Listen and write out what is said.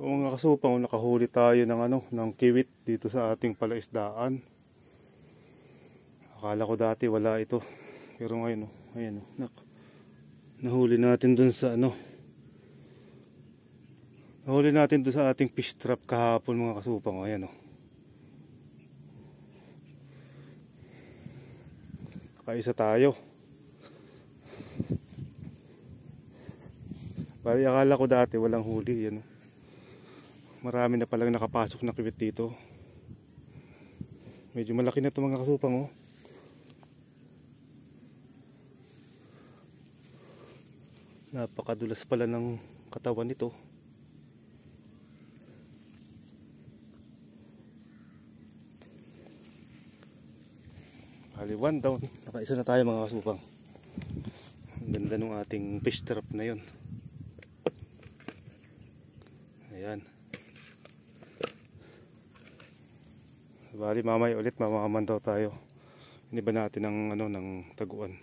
O mga kasupang, nakahuli tayo ng kiwit dito sa ating palaisdaan. Akala ko dati wala ito. Pero ngayon, ayan, nahuli natin dun sa nahuli natin dun sa ating fish trap kahapon mga kasupang. Ayan, kaisa tayo. Bali, akala ko dati walang huli. Yan, marami na palang nakapasok na kiwit dito. Medyo malaki na ito mga kasupang. Napakadulas pala ng katawan nito. Bali, one down. Nakaisa na tayo mga kasupang. Ang ganda ng ating fish trap na yun. Ayan. Bali, mamaya ulit mamamandaw tayo. Iniba natin ng ng taguan.